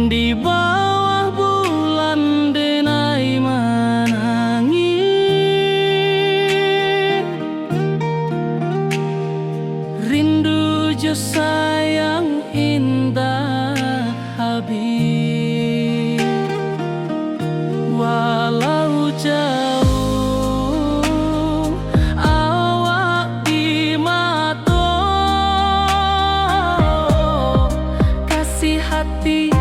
Di bawah bulan denai menangis, rindu jo sayang indah habis. Walau jauh awak di mata, kasih hati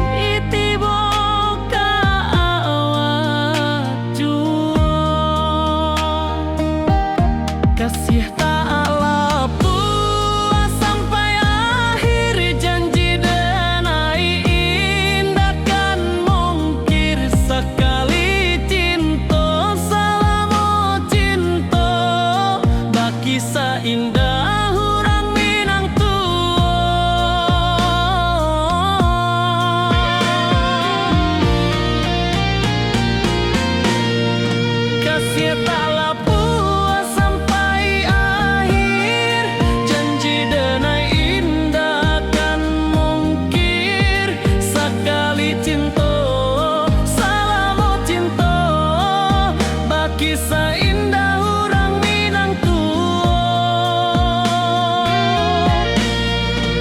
kasih tak puas sampai akhir, janji denai indah kan mungkir sekali cinta, selama cinta baki seindah orang Minang tua. Kasih taklah puas sampai akhir, janji denai indah kan mungkir sekali cinta, selama cinta baki seindah orang Minang tua.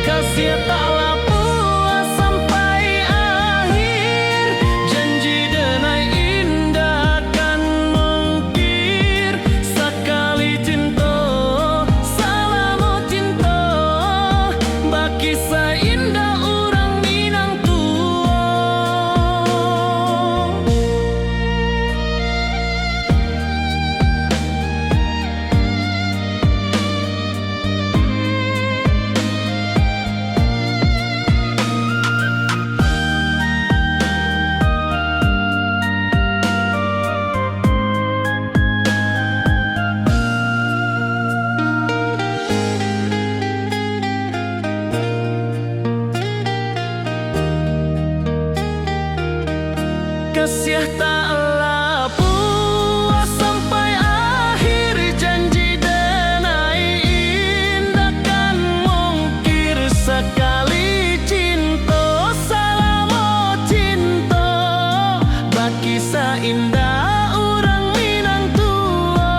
Kasih taklah puas sampai akhir, janji denai indah kan mungkir sekali cinta, selama cinta baki seindah orang Minang tua. Kasih taklah puas sampai akhir, janji denai indah kan mungkir sekali cinta, selama cinta baki seindah orang Minang tua.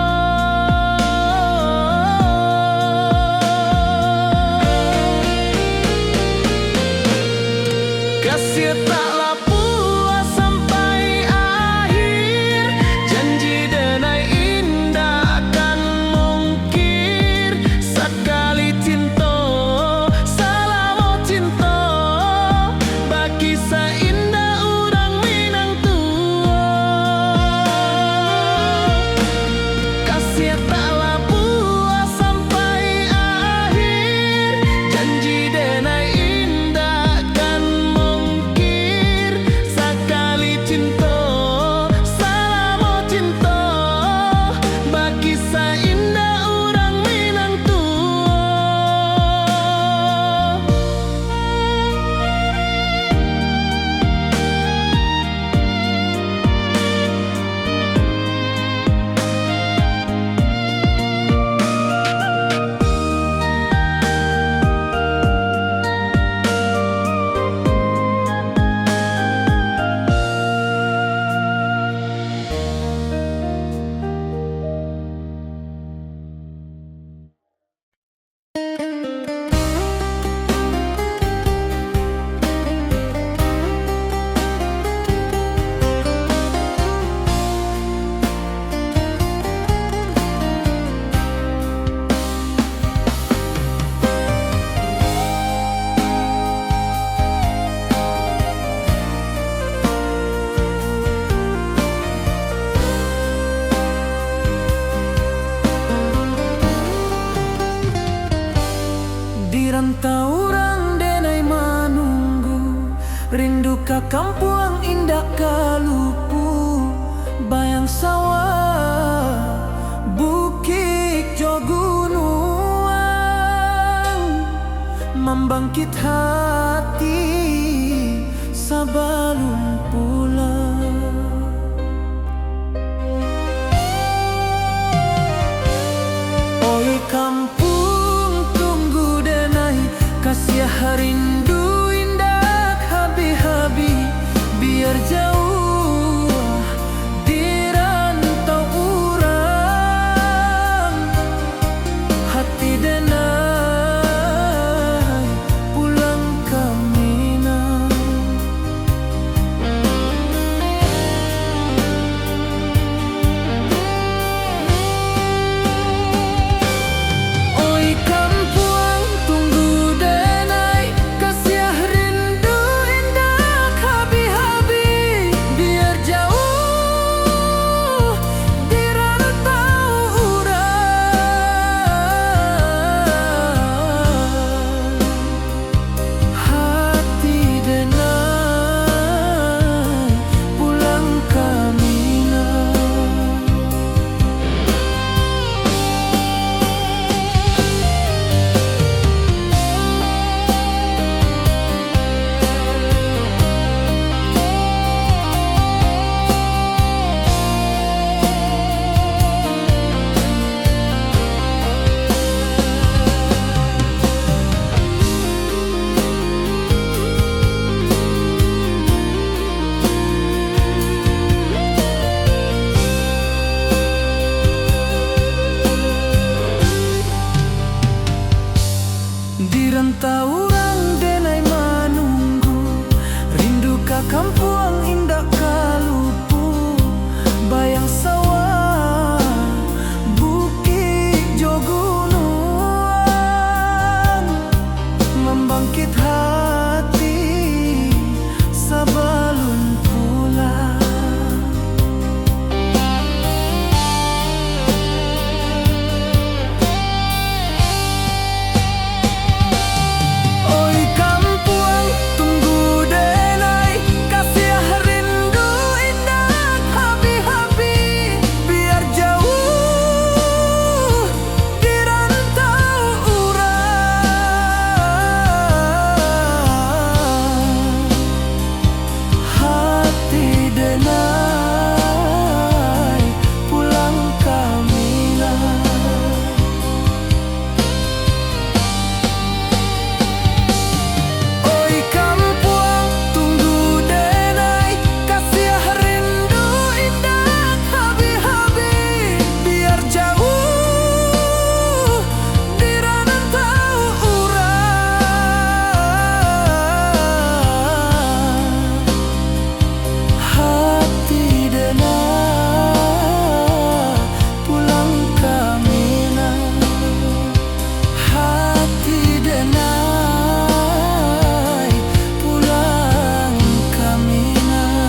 Kasih taklah puas sampai akhir, janji denai indah kan mungkir sekali cinta, selama cinta baki seindah orang Minang tua. Kasih taklah puas sampai akhir, janji denai indah kan mungkir Kampuang indah kalupu, bayang sawah, bukit jo gunungan, membangkit hati sabalun pulang. Oi kampung tunggu denai, kasih rindu indah habi-habi, biar jauh di rantau urang, hati denai pulang ke Minang. Oi kampuang tunggu denai, kasih rindu indah habi-habi, biar jauh di rantau urang, hati denai pulang ke Minang. Di rantau urang denai manunggu, rindu ka kampuang indah kalupu, bayang sawah, bukit jo gunungan, membangkit hati sabalun pulang. Oi kampuang tunggu denai, kasih rindu indah habi-habi, biar jauh di rantau urang, hati denai pulang ke Minang. Oi kampuang tunggu denai, kasih rindu indah habi-habi, biar jauh di rantau urang, hati denai pulang ke Minang, hati denai pulang ke Minang.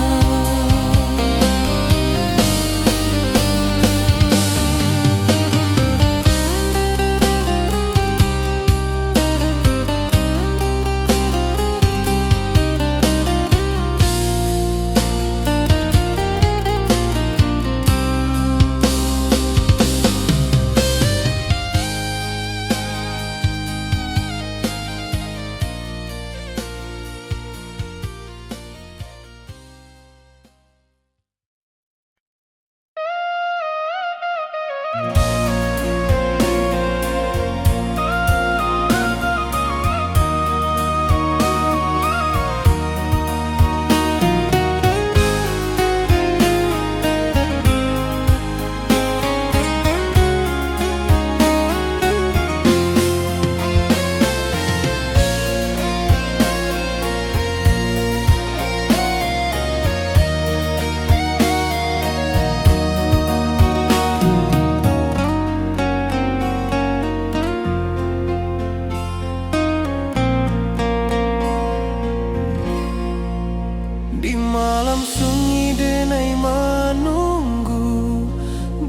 Di malam sunyi denai menunggu,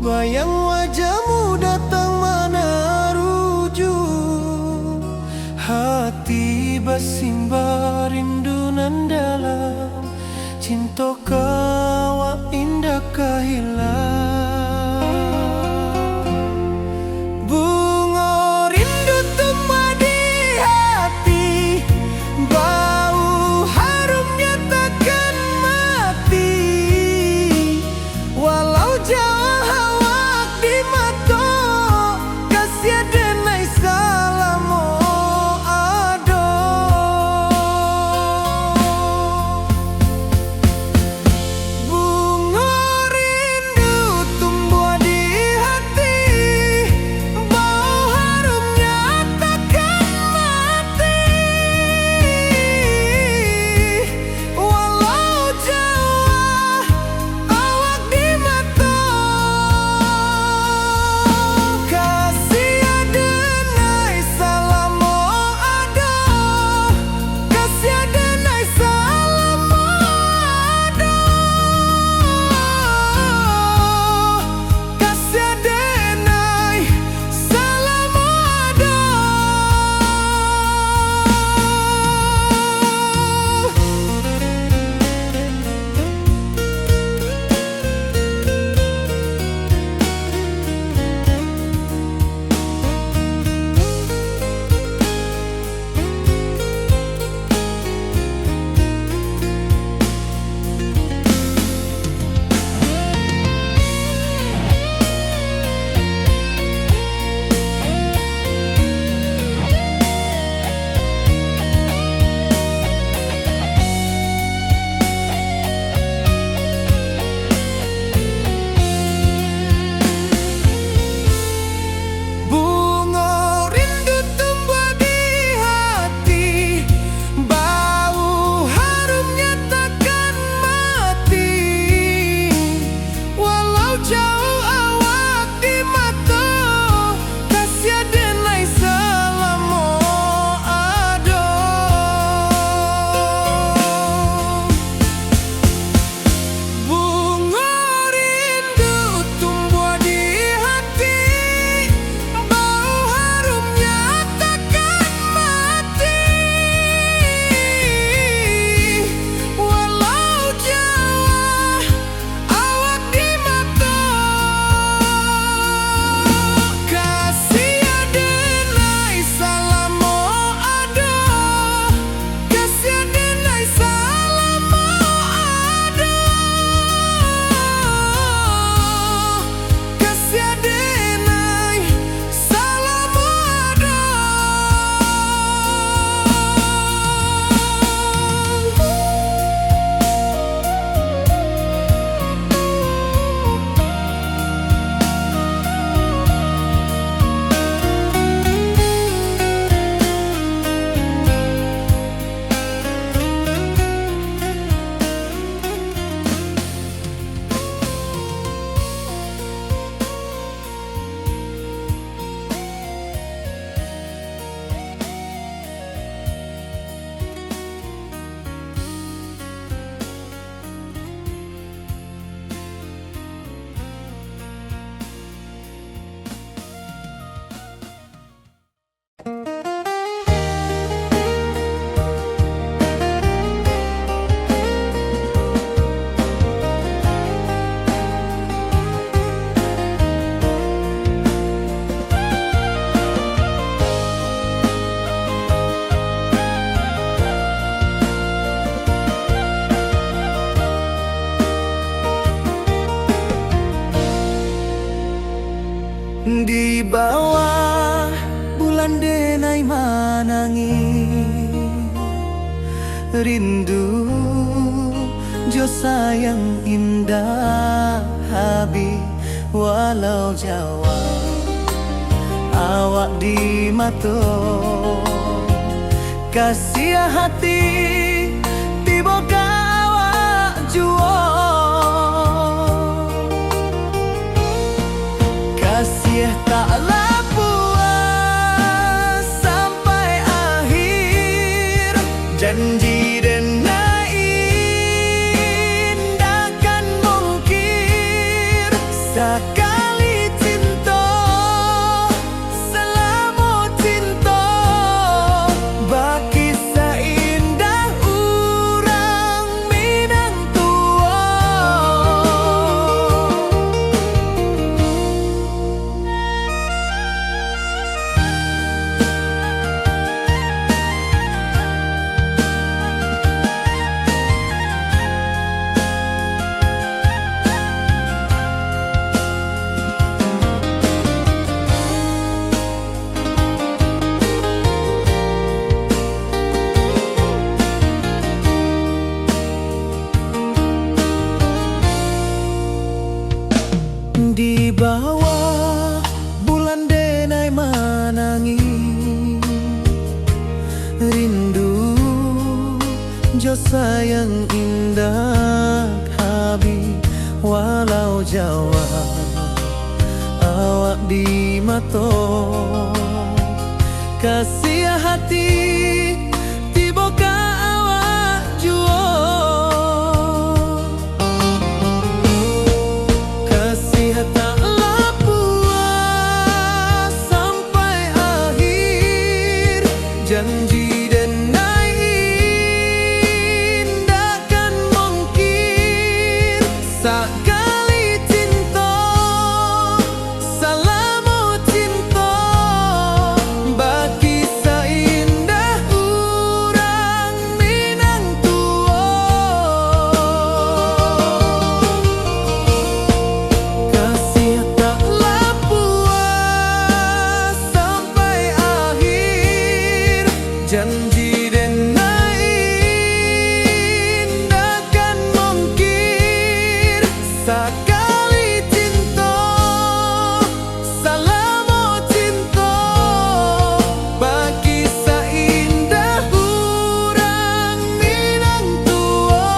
bayang wajahmu datang meneruju, hati bersimba rindu nan dalam, cinta kawa indah kahilang. Bunga rindu tumbuh di hati, bau harumnya takkan mati. Walau jauh awak di mata, kasih denai salamo ado. Bunga rindu tumbuh di hati, bau harumnya takkan mati. Walau jauh awak di mata, kasih denai salamo ado, kasih denai salamo ado, kasih denai salamo ado. Bunga rindu tumbuh di hati, bau harumnya takkan mati. Walau jauh awak di mata, kasih denai salamo ado. Bunga rindu tumbuh di hati, bau harumnya takkan mati. Walau jauh awak di mata, kasih denai salamo ado, kasih denai salamo ado, kasih denai salamo ado. Di bawah bulan denai manangi, rindu jo sayang indah habi. Walau jawa awak di mata, kasih hati tiba awak jua. Kasih taklah puas sampai akhir, janji denai indah kan mungkir. Sekali cinta selama cinta, baki seindah mato kasih hati tiba ka awak juo kasih tak puas sampai akhir janji denai indakan mungkin sekali cinta salamu cinta bagi seindah urang Minang tua kasih taklah puas sampai akhir janji denai indakan mungkin sekali cinta salamu cinta bagi seindah urang Minang tua.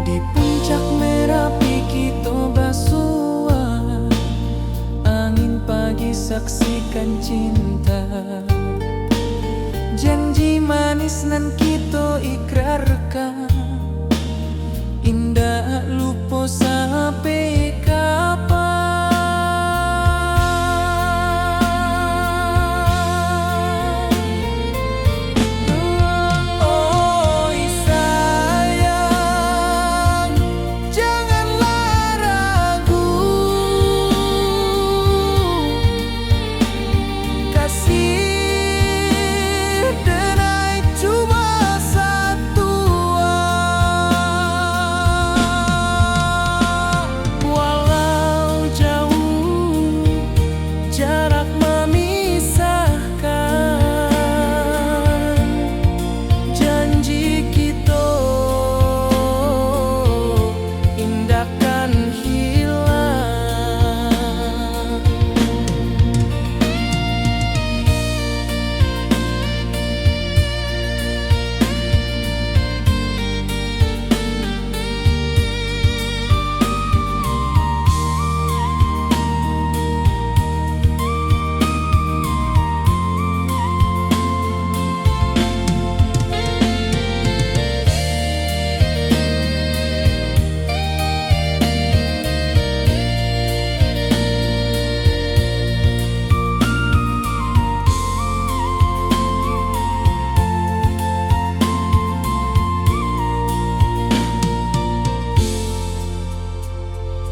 Di puncak Merapi kita basua angin pagi saksikan cinta janji manis nan kita ikrarkan indah lupa sampai kapan. Oi sayang, janganlah ragu, kasih denai cuma satu. Walau jauh jarak memisahkan, janji kita indahkan hilang.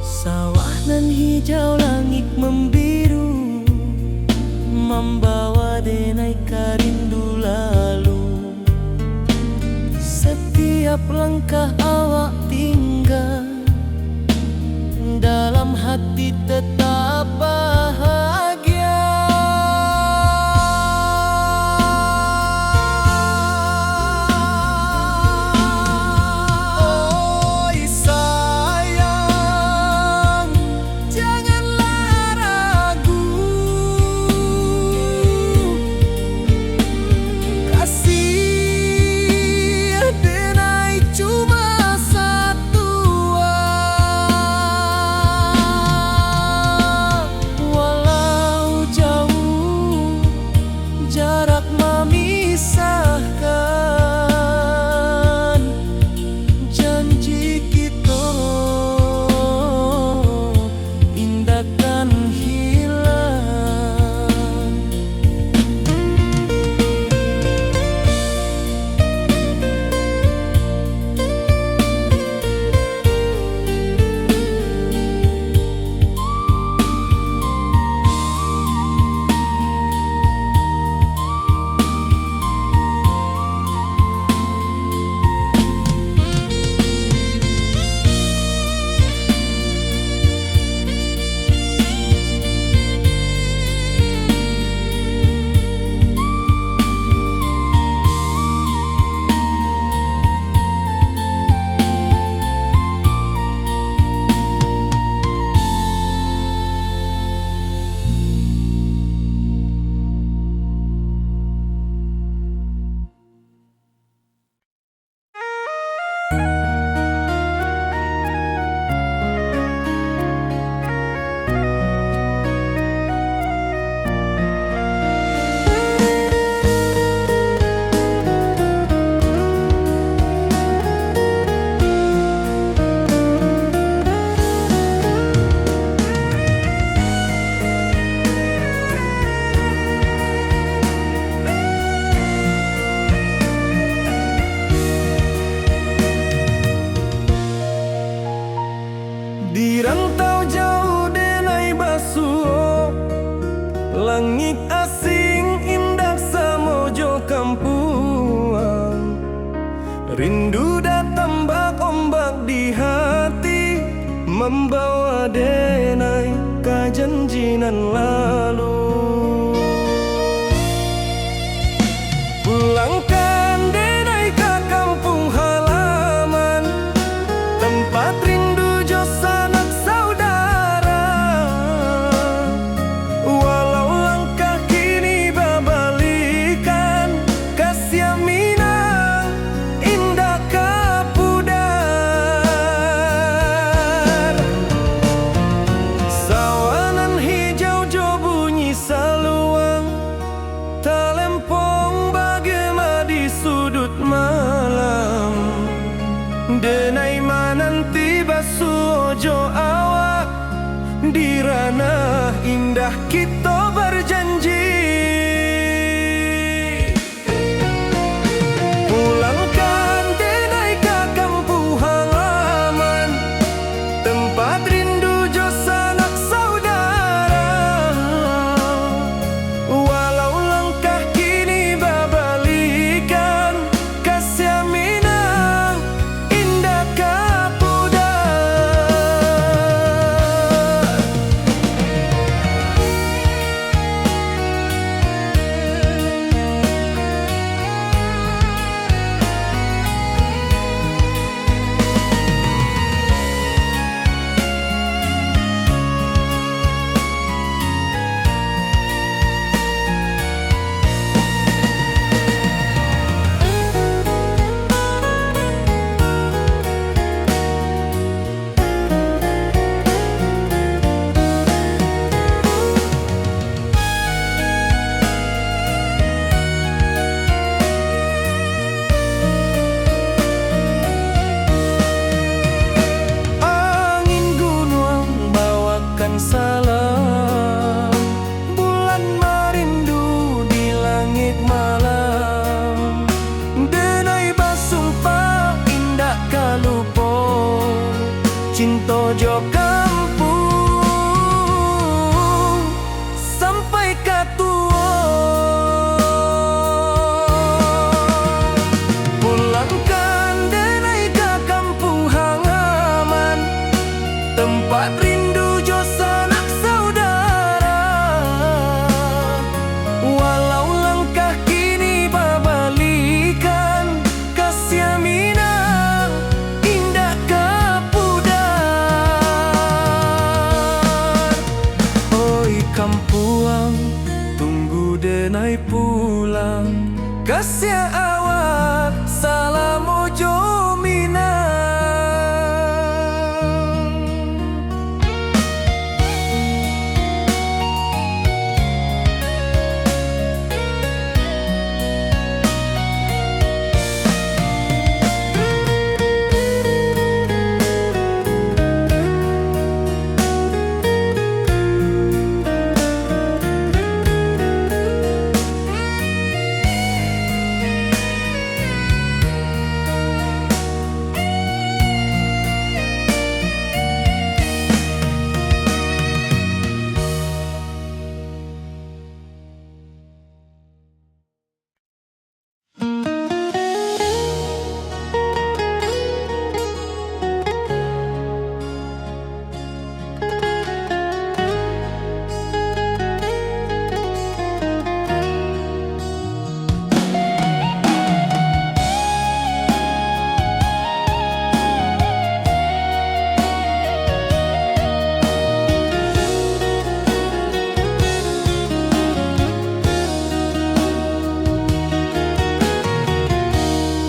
Sawah nan hijau langit membiru membawa denai karindu lalu. Setiap langkah awak tinggal dalam hati tetap bahagia. Oi sayang, janganlah ragu, kasih denai cuma satu. Walau jauh jarak memisahkan, janji kita indahkan hilang. membawa denai ka janjinan lalu. Pulangkan denai ka kampung halaman, tempat rindu jo sanak saudara. Walau langkah kini babalikan, kasih minang indah ka pudar. Sawanan hijau jo bunyi saluang, talempong bagema di sudut malam. Denai mananti basuh ojo awak, di ranah indah kita berjanji. Pulangkan denai ka kampung halaman, tempat rindu jo sanak saudara. Walau langkah kini babalikan, kasih minang indah ka pudar. Angin gunung bawakan salam, bulan merindu di langit malam. Denai basumpah indah kalupo, cinta jo kampung sampai katua. Pulangkan denai ka kampung halaman, tempat rindu jo sanak saudara. Walau langkah kini babalikan, kasih minang indah ka pudar. Oi kampuang, tunggu denai pulang, kasih awak salam ojo minang.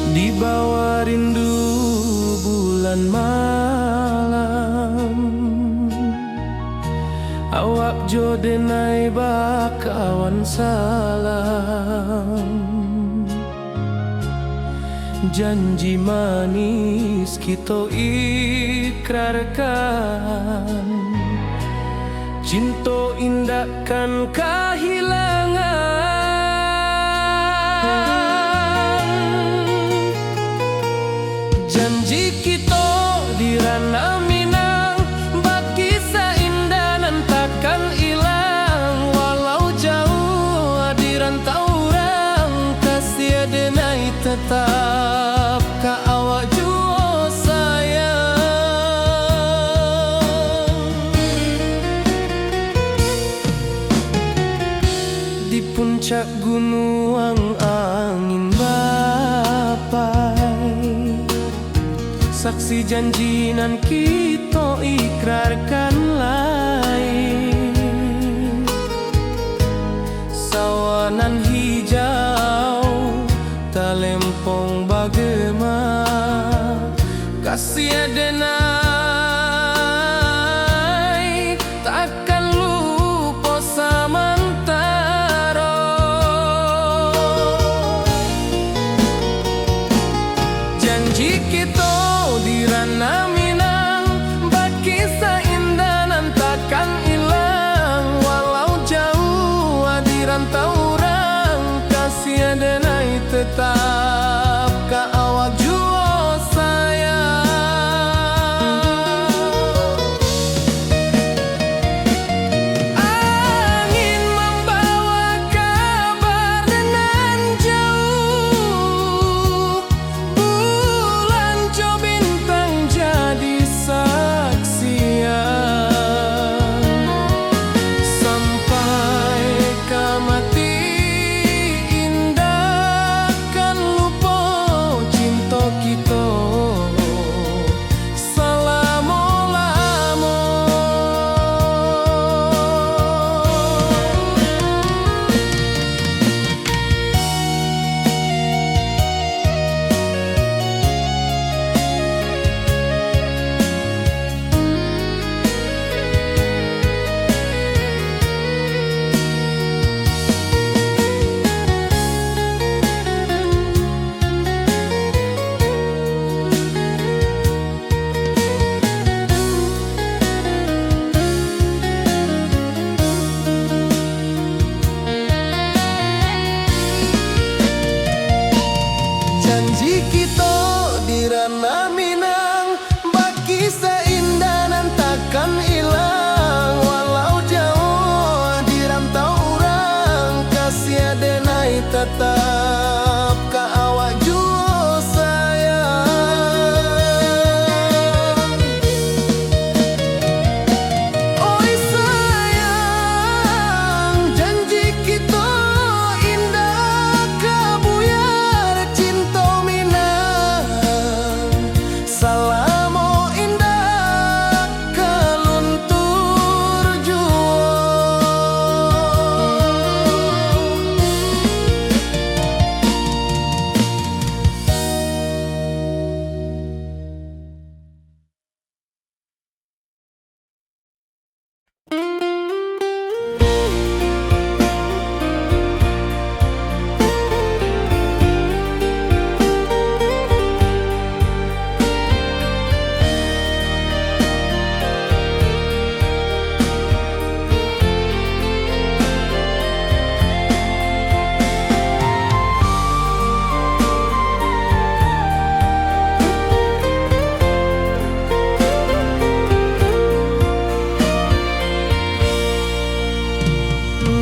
Di bawah rindu bulan malam, awak jo denai bakawan salam. Janji manis kita ikrarkan, cinta indahkan kehilangan. Janji kita di ranah Minang, bakisah indah nan takkan hilang. Walau jauh di rantau orang, kasih denai tetap ka awak jua sayang. segunuang angin bapai. Saksi janji nan kita ikrarkan lain. Sawanan hijau talempong bagema, kasih adenai takkan lupa samantara. Janji kita di ranah Minang, bakisah indah nan takkan hilang. Walau jauh di rantau orang, kasih adenai tetap ka awak jua sayang. Angin membawa kabar nan jauh, bulan co bintang jadi saksian. Sampai kamati indah kan lupa cinta kita selama-lama. Janji kita di ranah Minang, bakisah indah nan takkan hilang. Walau jauh di rantau orang, kasih adenai tetap ka awak jua sayang. Oi sayang, janji kita indah kabuyar cinta Minang. Salamo indah kaluntur jua.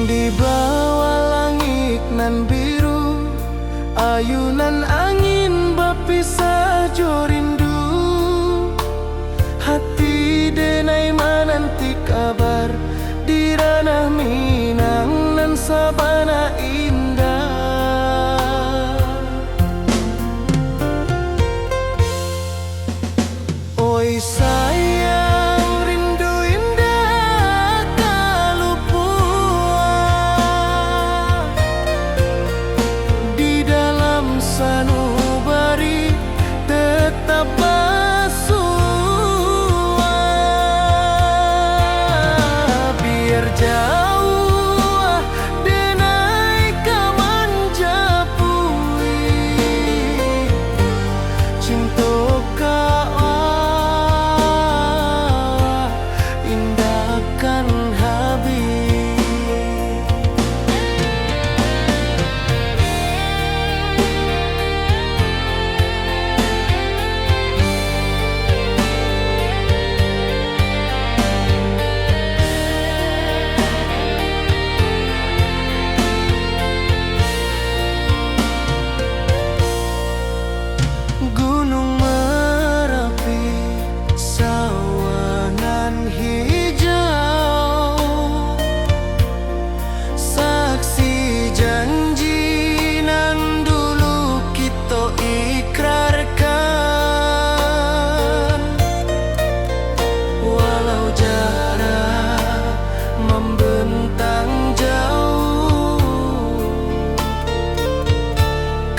Di bawah langit nan biru, ayunan angin berpisah jo rindu. Hati denai menanti kabar di ranah Minang nan sabana indah. Oi sayang, rindu indah kalupua di dalam sanubari tetap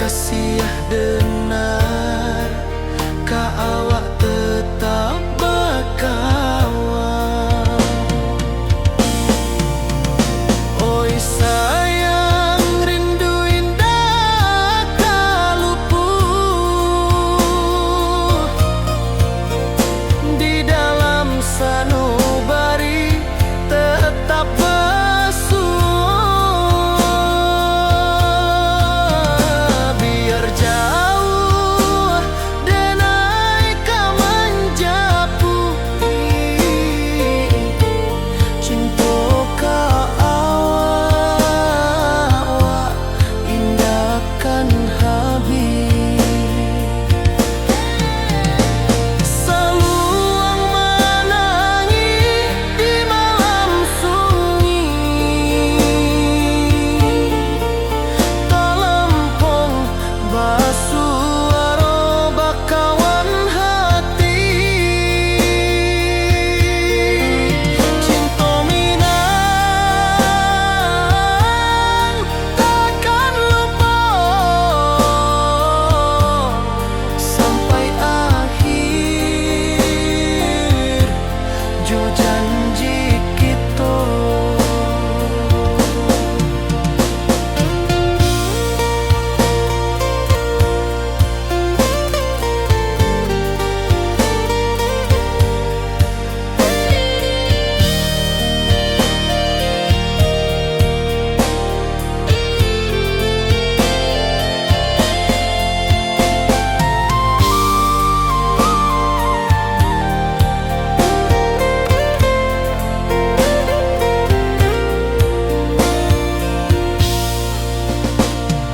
kasih denar, ka awak tetap berkawan. Oi sayang, rindu indah tak luput di dalam sanubari tetap bersua. Biar jauh denai ka menjapui, cinta ka awak indahkan habis. Seluang menangis di malam sunyi, telempong basuara bakawan hati. Cinta Minang takkan lupa sampai akhir jo janji kita.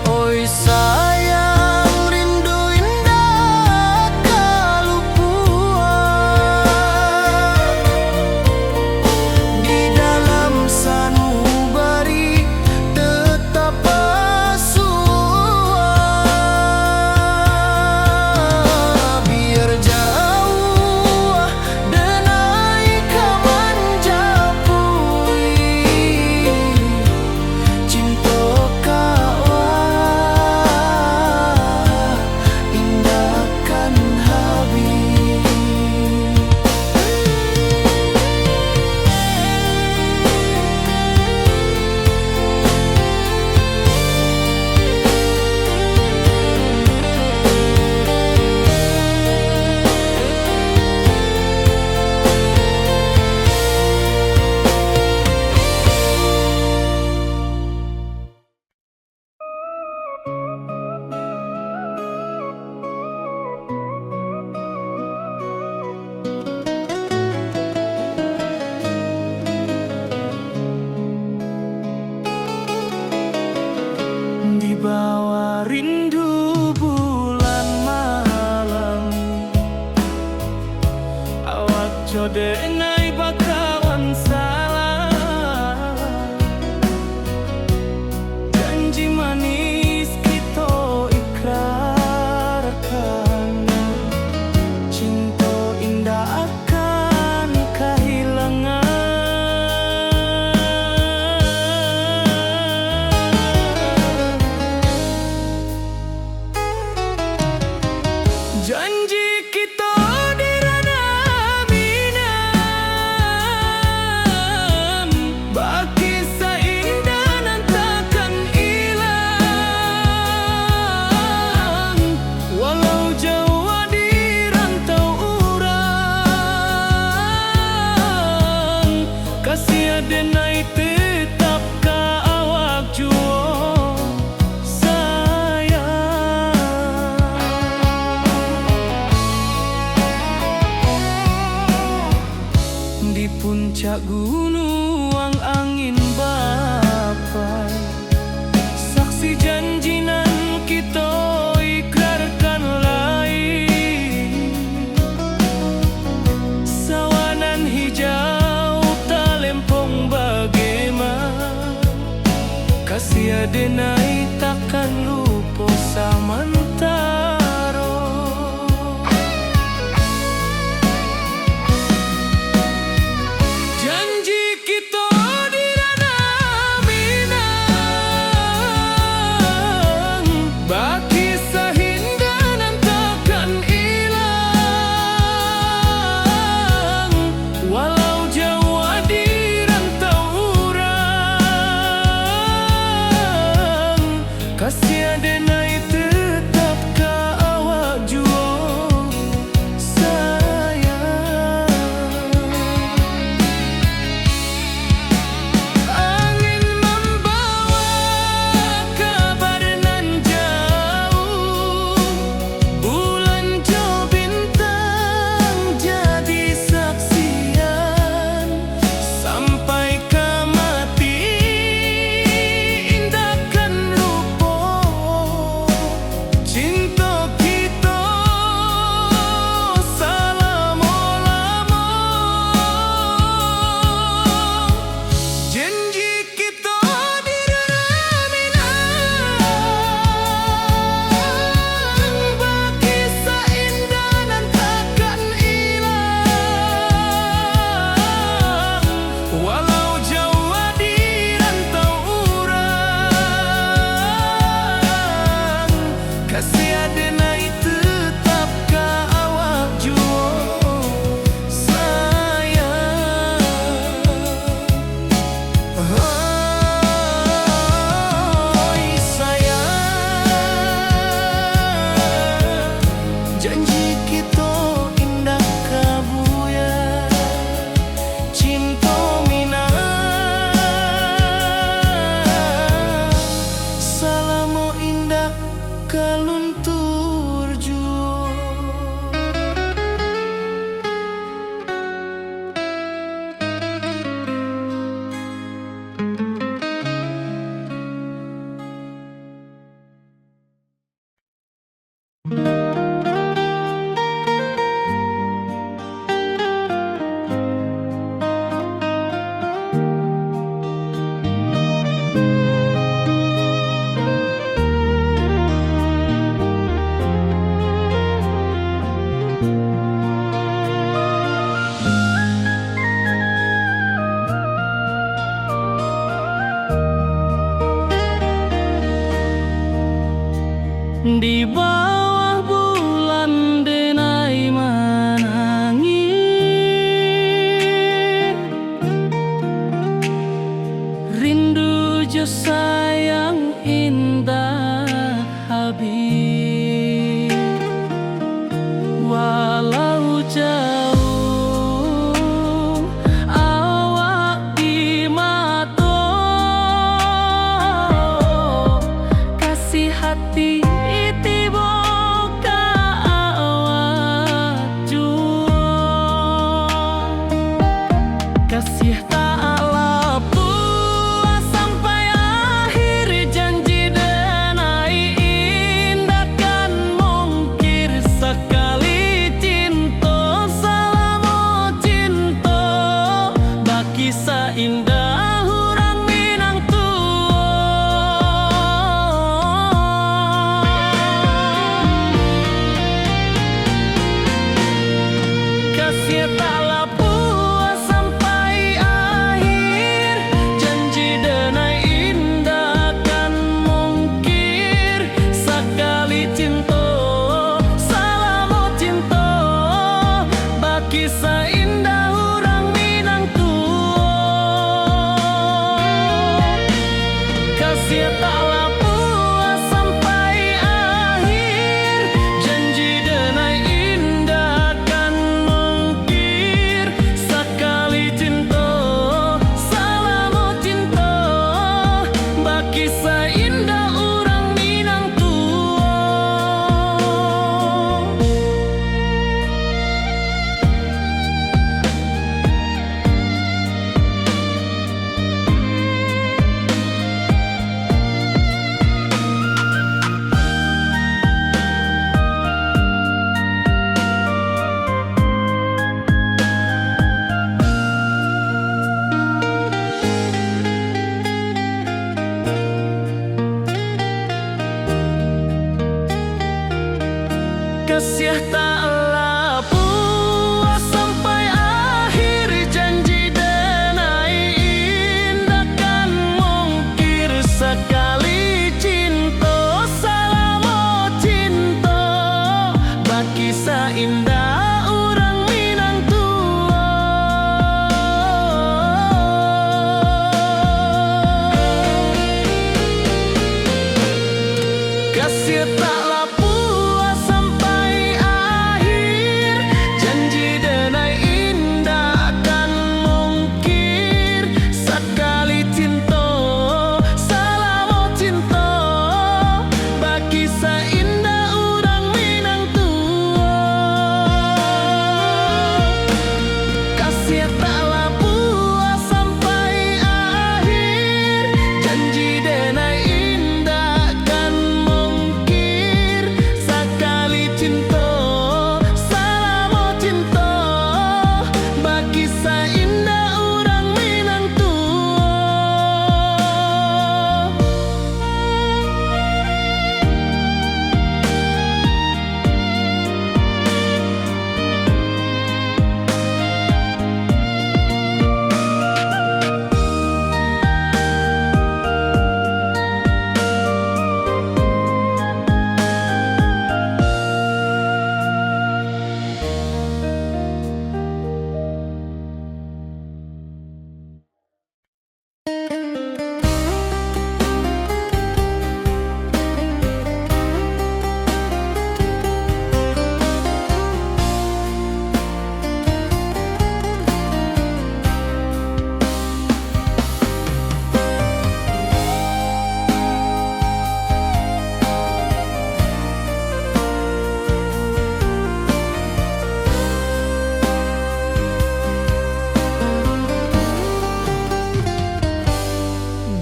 Oi sayang, rindu indah ka luput di dalam sanubari tetap bersua. Biar jauh denai ka menjapui, cinta ka awak indahkan habis. Di bawah rindu bulan malam, awak jodenai bakawan salah. Janji manis kita ikrarkan, cinta indah akan kehilangan. Janji kita di ranah Minang, baki seindah nan takkan hilang. Walau jauh di rantau urang, kasih denai tetap ka awak jua di puncak gunung angin bapai. Saksi janji nan kita ikrarkan lain, sawanan hijau talempong bagaimana. Kasih denai takkan lupa samantara. Janji kita di ranah Minang, baki kasih denai tetap ka awak juo sayang. Angin membawa kabar nan jauh, bulan jo bintang jadi saksian, sampai ke mati indahkan rupo cinta kita selama-lama. Janji kita di dunia minang, berkisah indah dan takkan hilang. Walau jauh di rantau urang, kasih denai tetap ka awak juo sayang. Oi sayang, janji kita indah kabuya, cinta minang selama indah kaluntur juo. Di bawah bulan denai menangi, rindu jo sayang indah habis. Walau jauh awak di mata, kasih hati tiba ka awak juo. Kasih tak puas sampai akhir, janji denai indahkan mungkir sekali cinta selama cinta, baki seindah urang Minang tua. Kasih taklah puas sampai akhir, janji denai indahkan mungkir sekali cinta selama cinta, baki seindah urang Minang tua. Kasih taklah puas sampai akhir, janji denai indahkan mungkir sekali cinta selama cinta, baki seindah urang Minang tua. Kasih taklah puas sampai akhir, janji denai indahkan mungkir sekali cinta selama cinta, baki seindah urang Minang tua. Kasih taklah puas sampai akhir, janji denai indah akan mungkir. Sekali cinta, selama cinta, bagi seindah urang Minang tua. Kasih taklah puas sampai akhir, janji denai indah akan mungkir. Sekali cinta, selama cinta, bagi seindah urang Minang tua.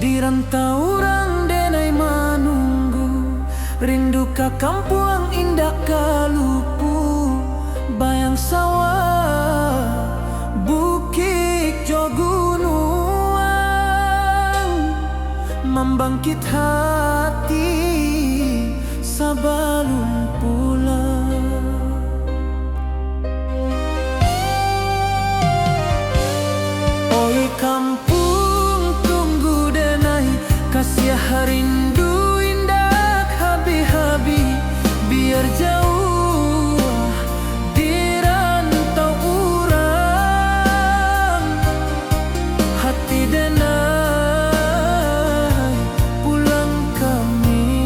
Di rantau orang denai manunggu, rindu ka kampung indah kalupu. Bayang sawah, bukit jo gunung, membangkit hati sebelum pulang. Oi kampung tunggu denai, kasih rindu indah habi-habi. Biar jauh di rantau urang, hati denai pulang ke Minang.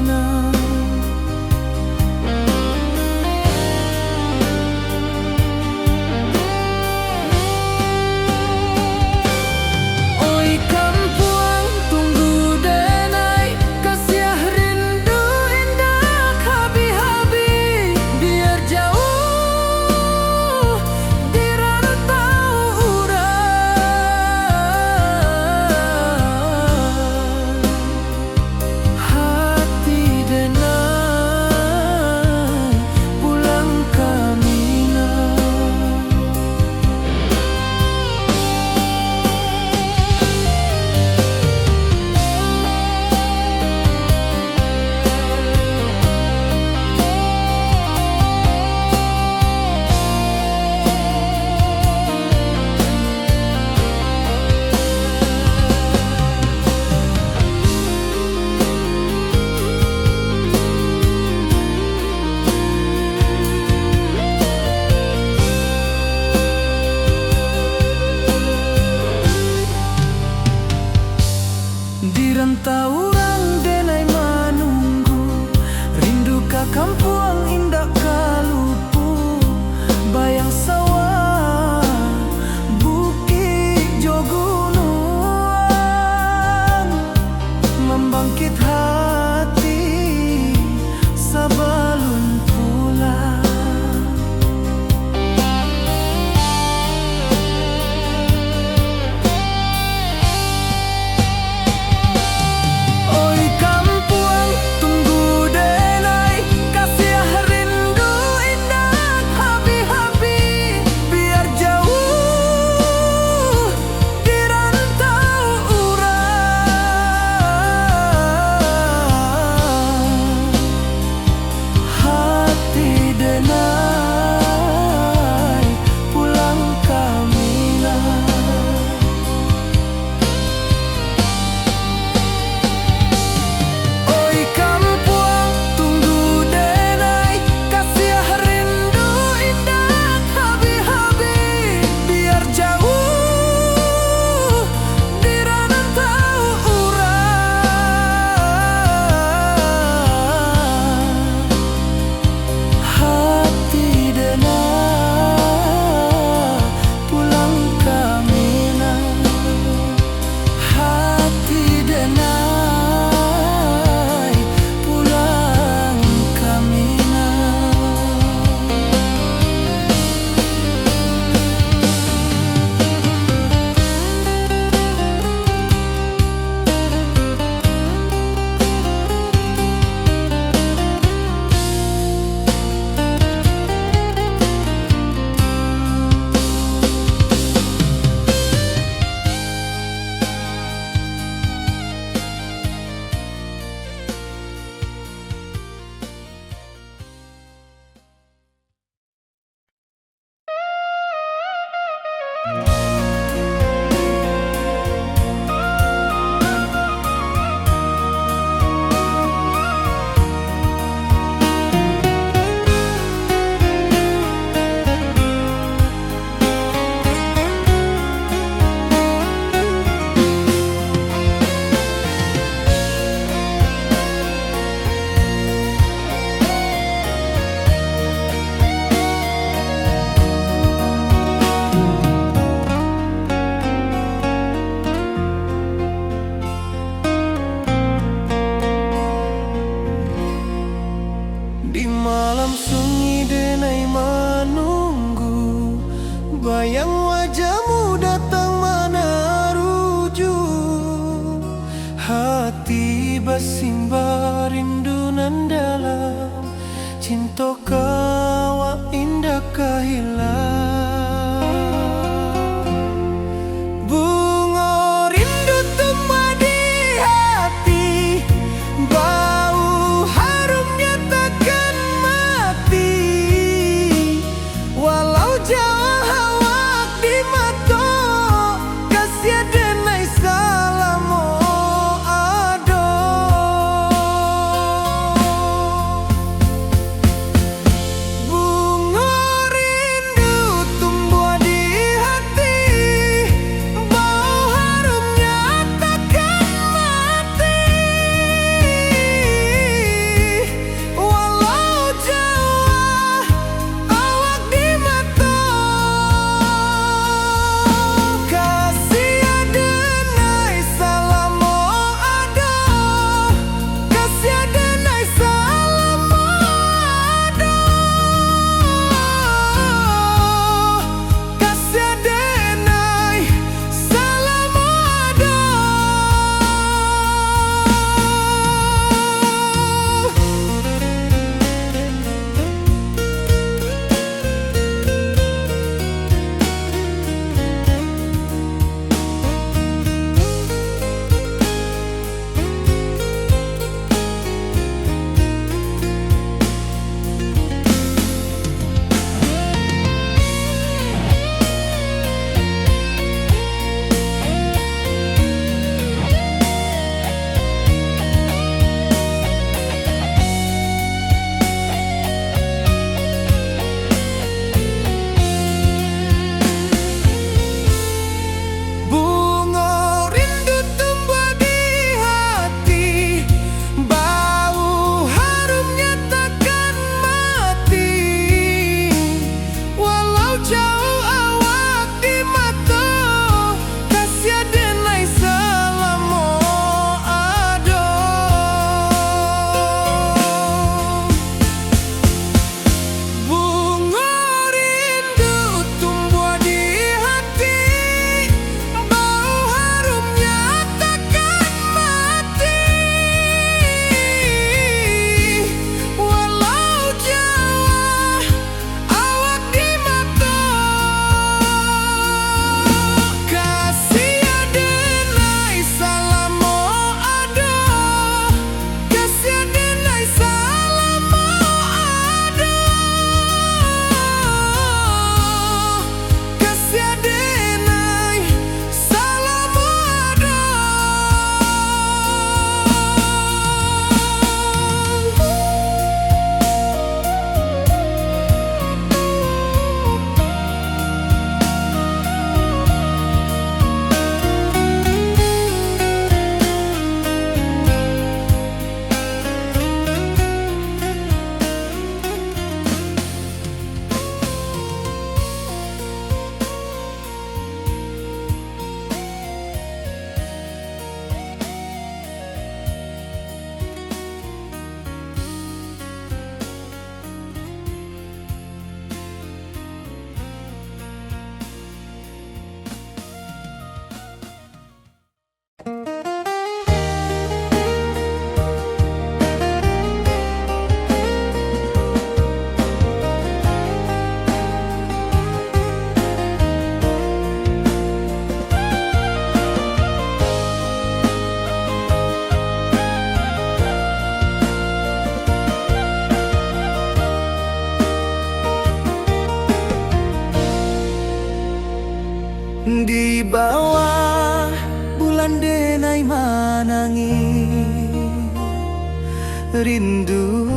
rindu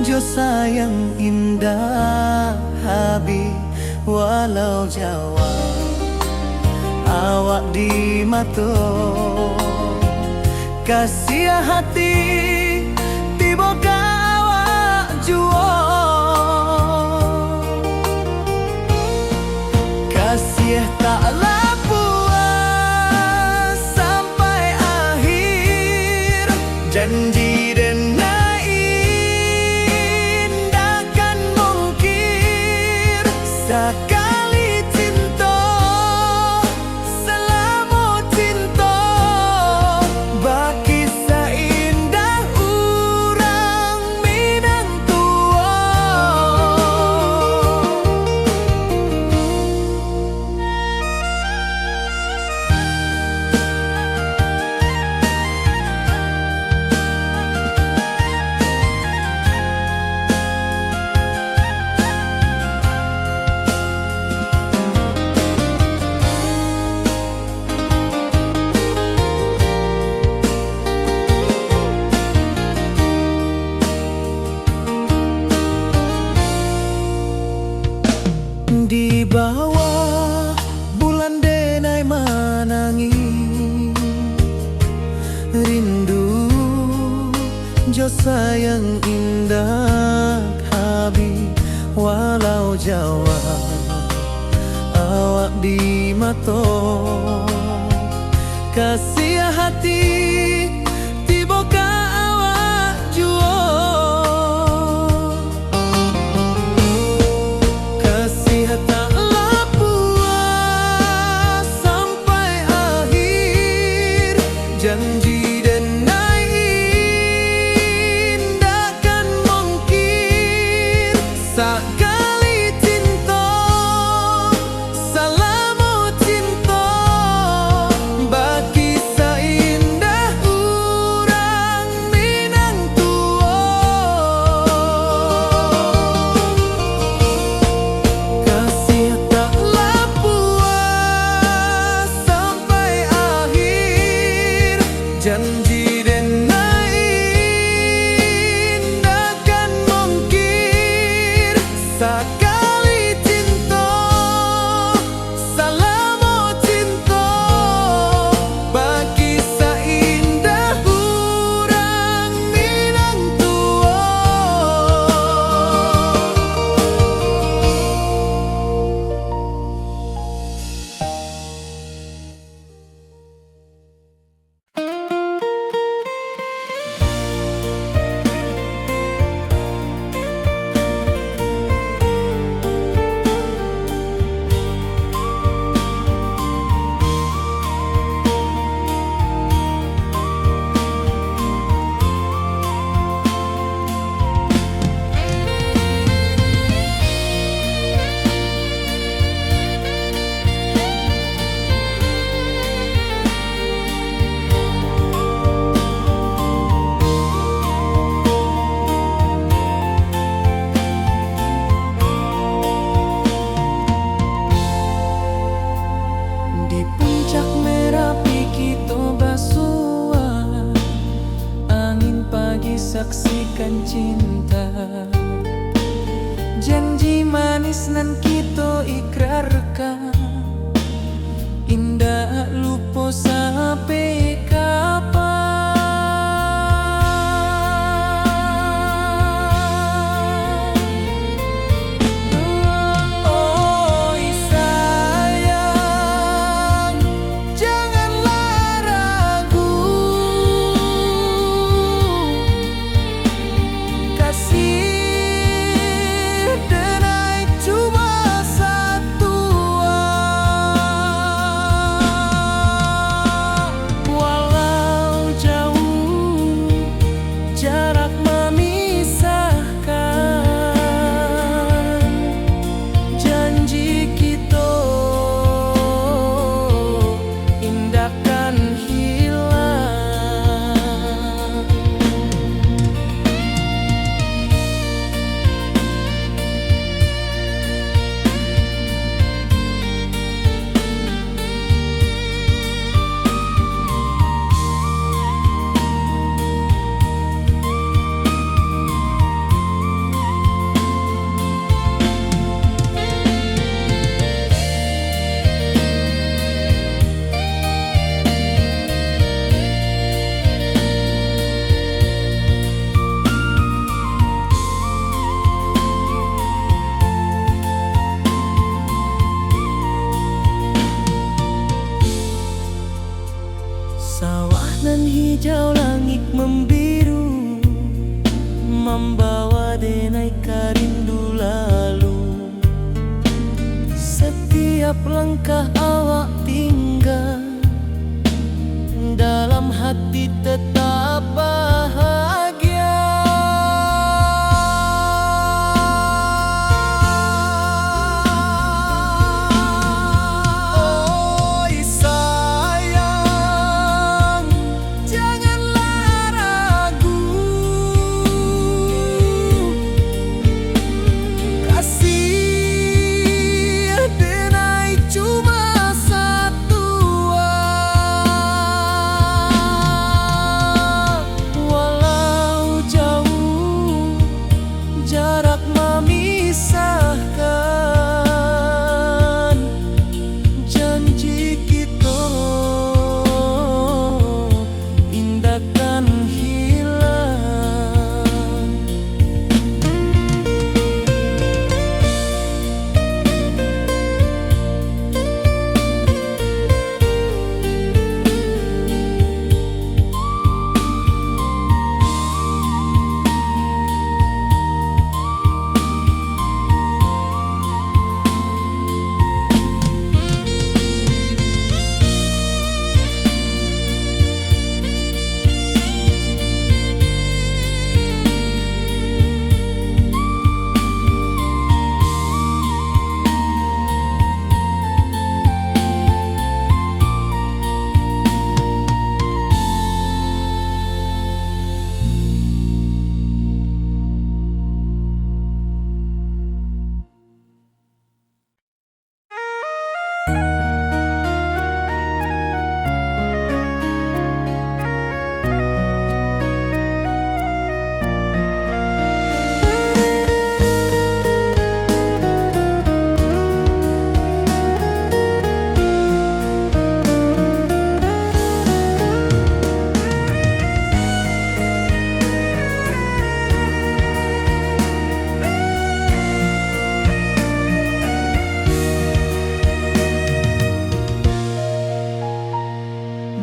jo sayang indah habi walau Jawa awak di mato kasih hati tiba ka awak juo kasih taklah puas sampai akhir janji dan takkan mungkir sekali cinta selama cinta baki seindah urang Minang tua. Di bawah bulan denai manangi rindu jo sayang indah habi walau Jawa awak di mato kasih hati tiba ka awak juo taklah puas sampai akhir janji dan takkan mungkir sekali cinta selama cinta baki seindah urang Minang tua kasih taklah puas sampai akhir janji dan takkan mungkir sekali cinta selama cinta baki seindah urang Minang tua. Di puncak Merapi kita basua angin pagi saksikan cinta janji manis nan kita ikrarkan indah lupa sampai kapan. Oi sayang janganlah ragu kasih denai cuma satu walau membawa denai rindu lalu. Setiap langkah awak tinggal, dalam hati tetap bahagia. Oi sayang, janganlah ragu. Kasih denai cuma satu. Walau jauh jarak memisahkan, janji kita indahkan hilang.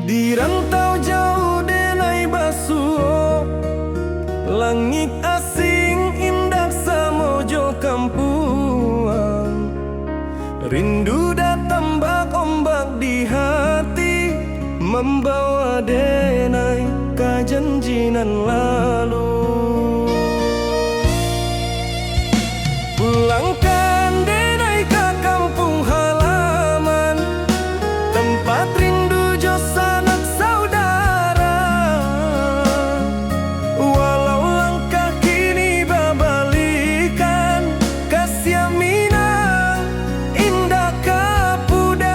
Di rantau jauh denai basuh, langit asing indah samojo kampuang. Rindu datang bak ombak di hati, membawa denai kajanjinan lalu. Pulangkan denai ke kampung halaman, tempat rindu jo sanak saudara. Walau langkah kini babalikan, kasih minang indah kapudar.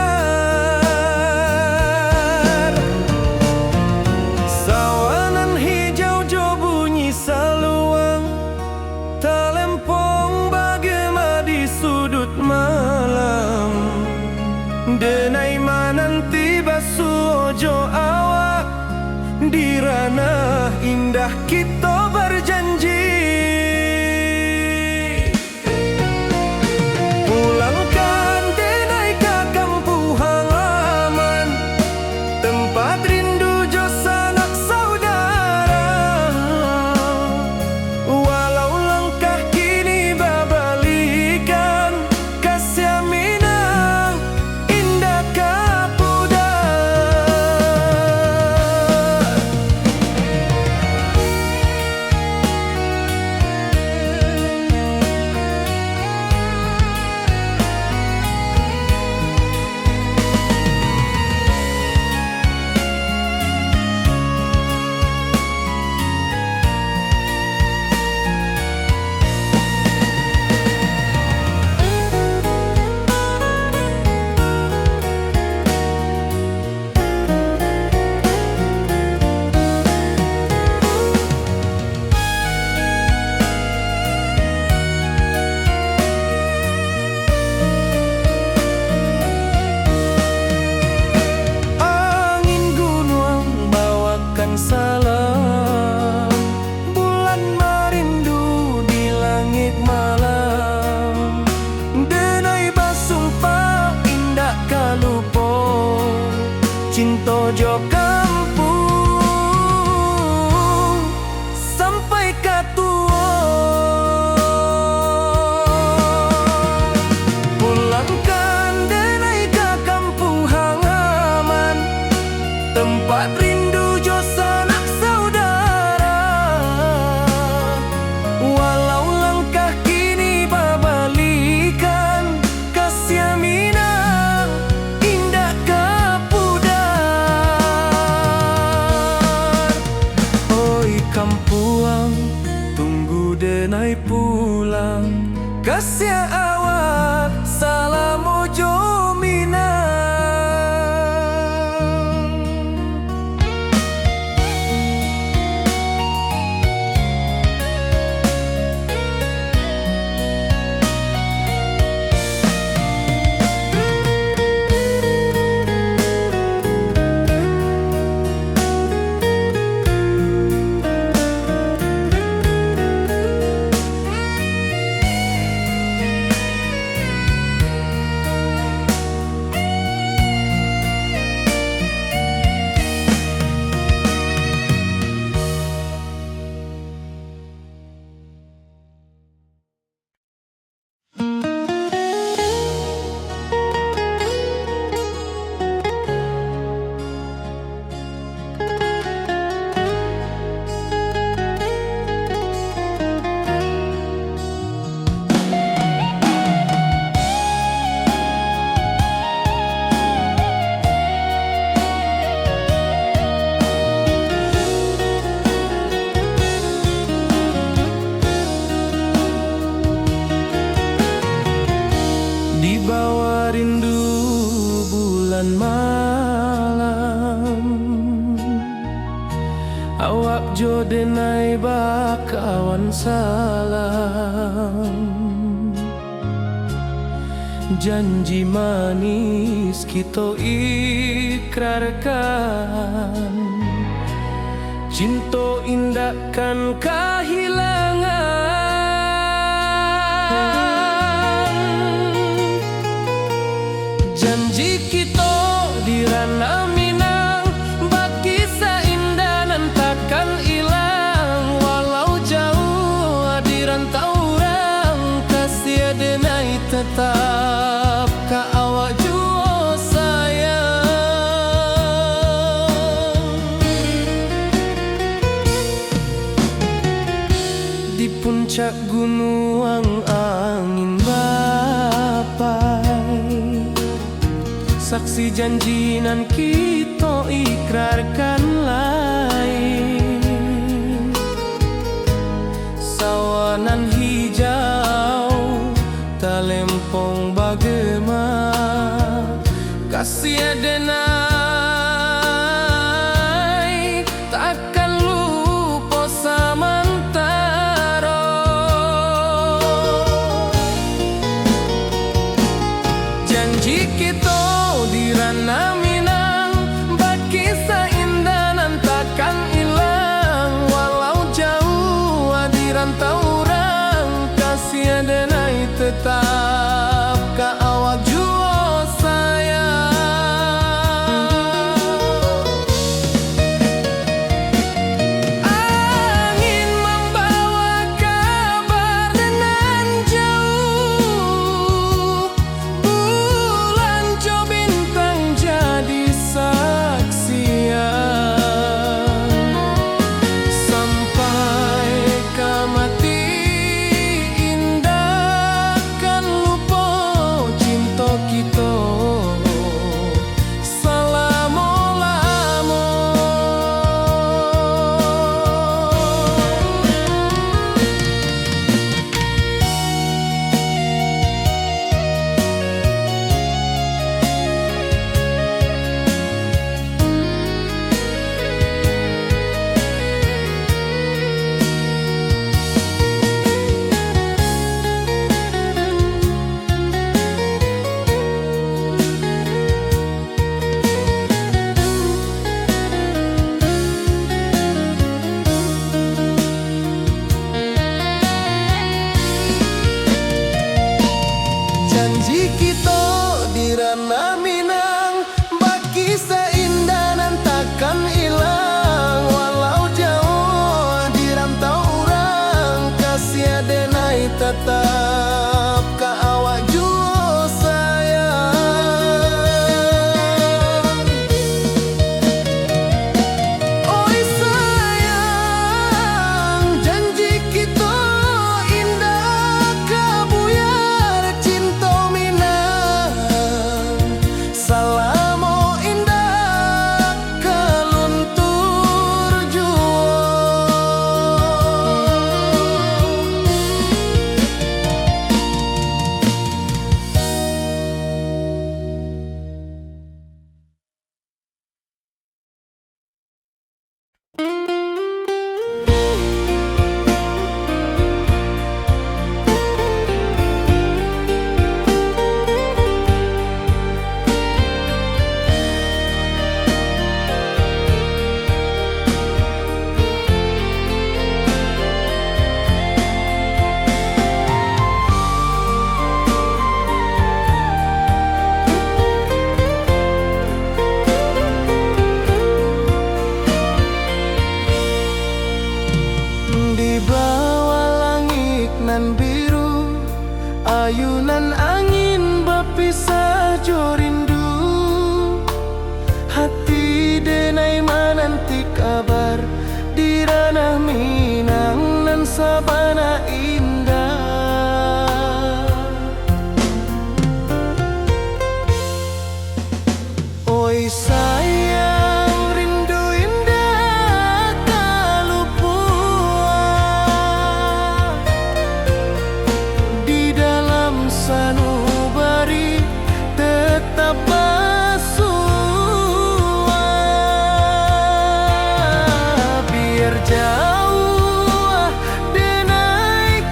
Sawanan hijau jo bunyi saluang, talempong bagema di sudut malam. Denai mananti basuh ojo awak, di ranah indah kita berjanji. Pulangkan denai ke kampung halaman, tempat rindu jo sanak saudara. Walau langkah kini babalikan, kasih minang indah kapudar. Cintojo kampung sampai katua. denai pulang kasih awak salam ojo minang. Di bawah rindu bulan malam, awak jo denai bakawan salam. Janji manis kita ikrarkan, cinta indahkan kehilangan. Janji kita di ranah Minang, bakisah indah nan takkan hilang. Walau jauh di rantau orang, kasih denai tetap ka awak jua sayang. Di puncak gunung angin bapai, saksi janji nan kita ikrarkan lain. Sawanan hijau talempong bagema, kasih denai takkan lupa samantara. Janji kita di ranah Minang, bakisah indah nan takkan hilang. Walau jauh di rantau orang, kasih denai tetap ka awak jua sayang. Angin membawa kabar nan jauh, bulan jo bintang jadi saksian. Sampai ke mati indah kan lupa cinta kita selama-lama. Janji kita di ranah Minang, bakisah indah nan takkan hilang. Walau jauh di rantau orang, kasih denai tetap ka awak jua sayang. Oi sayang, janji kita indah kabuyar cinta Minang. Salamo indah keluntur jua. nan biru, ayunan angin bapisah jo rindu. Hati denai mananti kabar di ranah Minang nan sabana indah. Oi sayang, rindu indah kalupua di dalam sanubari tetap bersua. Biar jauh denai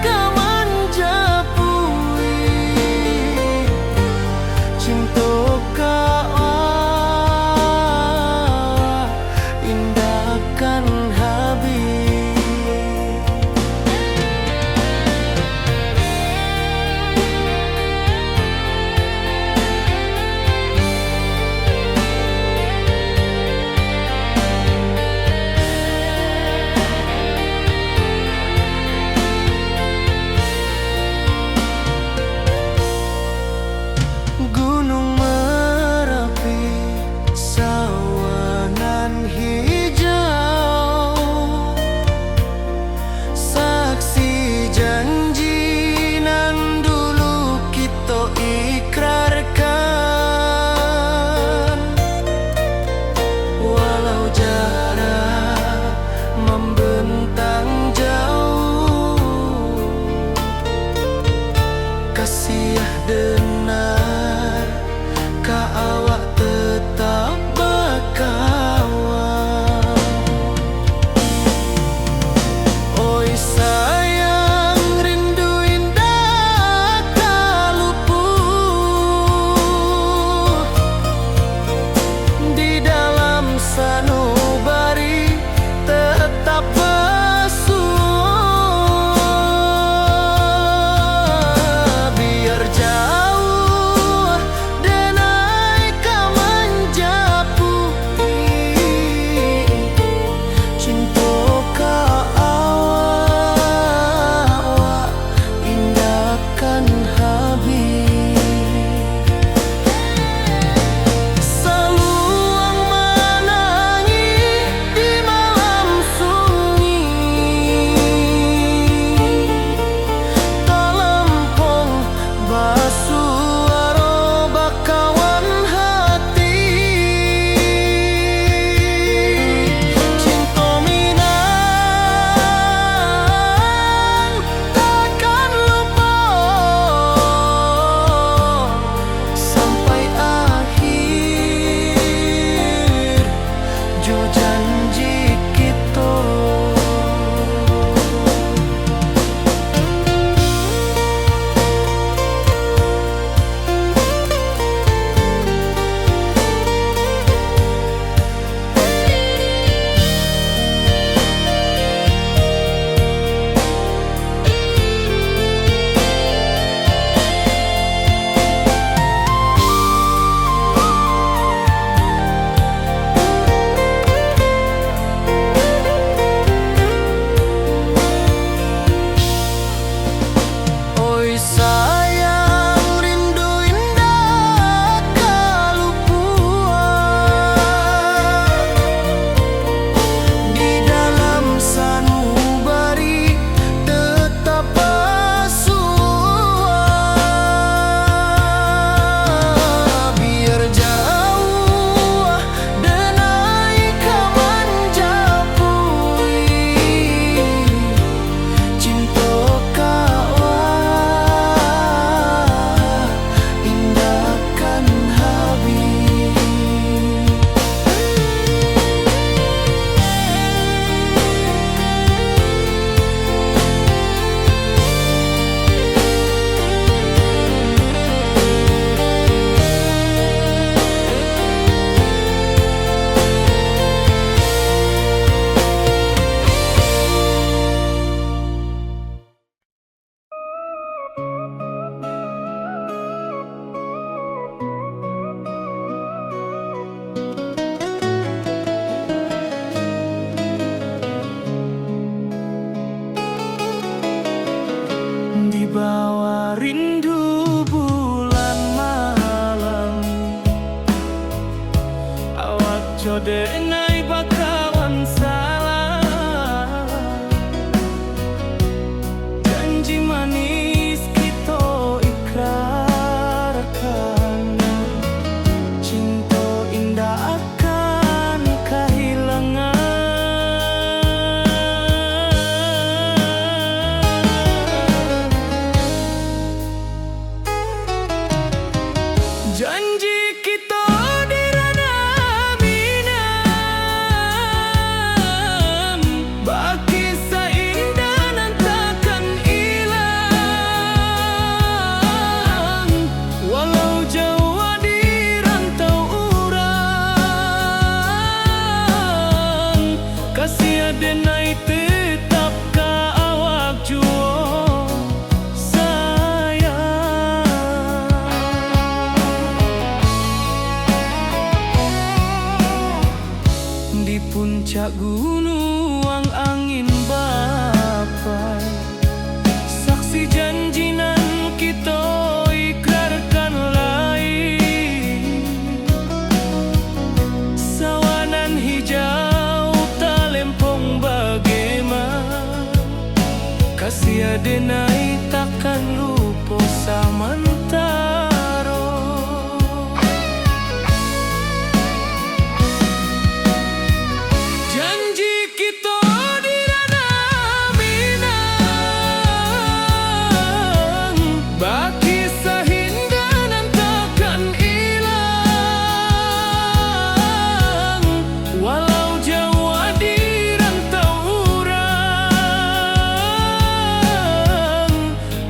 rindu bulan malam. Awak jode nai bakawan salah. Janji manis kita ikrarkan. Cinta indah akan kehilangan. Janji kita di ranah minam, bagi seindah nan takkan hilang. Walau jauh di rantau urang, kasih adenai tetap ka awak jua. Di puncak gunung angin bapai, saksi janji nan kita ikrarkan lain. Sawanan hijau talempong bagaimana, kasih adenai takkan lupa samantara.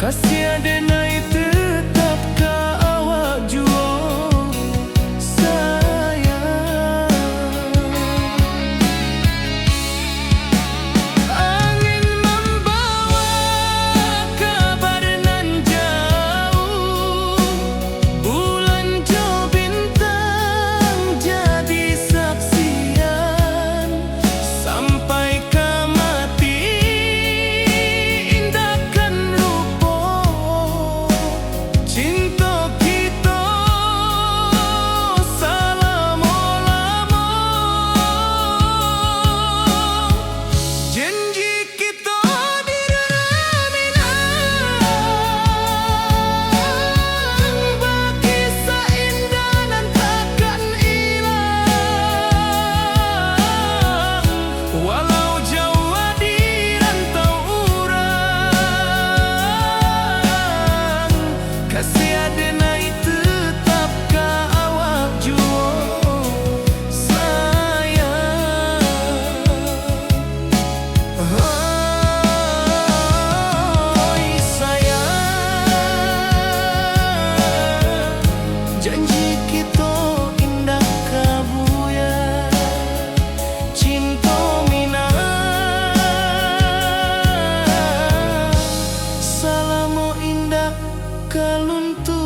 Kasih adenai tetap ka awak jua sayang. Angin membawa kabar nan jauh, bulan jo bintang jadi saksian. Sampai ke mati indahkan cinta kita selama-lama. Janji kita di ranah minang, bagi seindah nan takkan hilang. Walau jauh di rantau urang, kasih adenai tetap ka awak jua sayang. Oi sayang, janji kita indah kabuya. Cinta minang, salamo indah kaluntu.